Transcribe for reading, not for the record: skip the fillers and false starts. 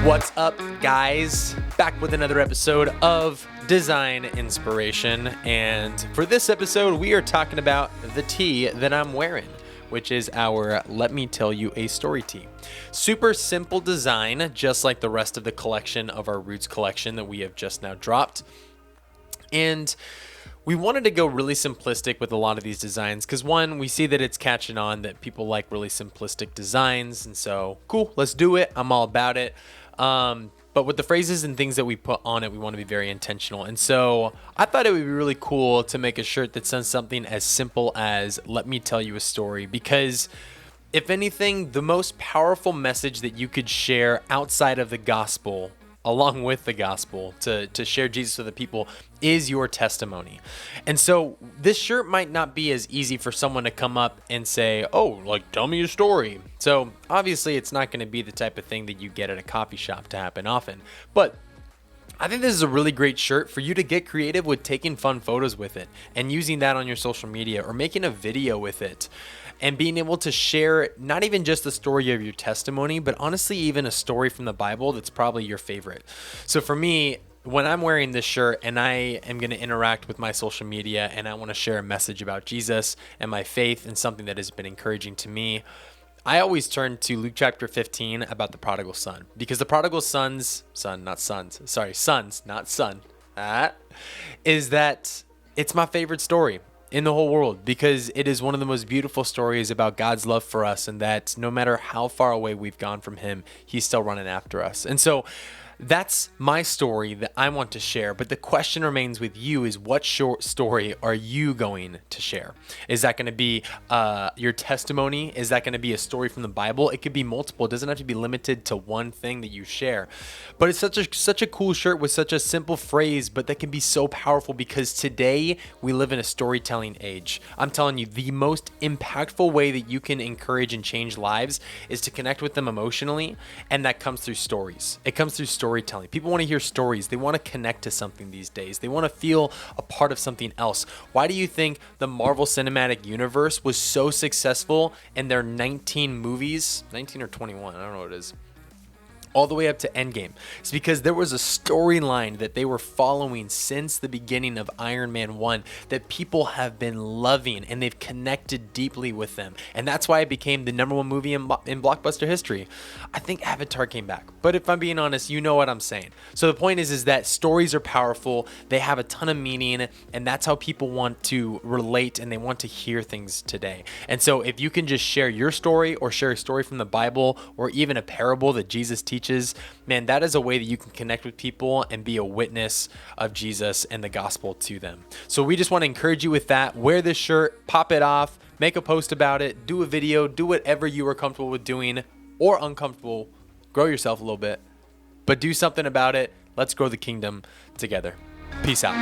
What's up, guys? Back with another episode of Design Inspiration. And for this episode, we are talking about the tee that I'm wearing, which is our Let Me Tell You a Story tee. Super simple design, just like the rest of the collection of our Roots collection that we have just now dropped. And we wanted to go really simplistic with a lot of these designs because, one, we see that it's catching on, that people like really simplistic designs. And so, cool, let's do it. I'm all about it. But with the phrases and things that we put on it, we want to be very intentional. And so I thought it would be really cool to make a shirt that says something as simple as "Let me tell you a story," because if anything, the most powerful message that you could share outside of the gospel, along with the gospel, to share Jesus with the people, is your testimony. And so this shirt might not be as easy for someone to come up and say, oh, like, tell me your story. So obviously it's not going to be the type of thing that you get at a coffee shop to happen often. But I think this is a really great shirt for you to get creative with taking fun photos with it and using that on your social media or making a video with it and being able to share not even just the story of your testimony, but honestly even a story from the Bible that's probably your favorite. So for me, when I'm wearing this shirt and I am going to interact with my social media and I want to share a message about Jesus and my faith and something that has been encouraging to me, I always turn to Luke chapter 15 about the prodigal son, because the prodigal sons, not son, is that it's my favorite story in the whole world, because it is one of the most beautiful stories about God's love for us, and that no matter how far away we've gone from him, he's still running after us. And so that's my story that I want to share. But the question remains with you is, what short story are you going to share? Is that going to be your testimony? Is that going to be a story from the Bible? It could be multiple. It doesn't have to be limited to one thing that you share. But it's such a cool shirt with such a simple phrase, but that can be so powerful, because today we live in a storytelling age. I'm telling you, the most impactful way that you can encourage and change lives is to connect with them emotionally, and that comes through stories. It comes through storytelling. People want to hear stories. They want to connect to something these days. They want to feel a part of something else. Why do you think the Marvel Cinematic Universe was so successful in their 19 movies, 19 or 21, I don't know what it is, all the way up to Endgame? It's because there was a storyline that they were following since the beginning of Iron Man 1 that people have been loving, and they've connected deeply with them. And that's why it became the number one movie in blockbuster history. I think Avatar came back, but if I'm being honest, you know what I'm saying. So the point is that stories are powerful. They have a ton of meaning, and that's how people want to relate, and they want to hear things today. And so if you can just share your story, or share a story from the Bible, or even a parable that Jesus teaches, man, that is a way that you can connect with people and be a witness of Jesus and the gospel to them. So we just want to encourage you with that. Wear this shirt, pop it off, make a post about it, do a video, do whatever you are comfortable with doing or uncomfortable. Grow yourself a little bit, but do something about it. Let's grow the kingdom together. Peace out.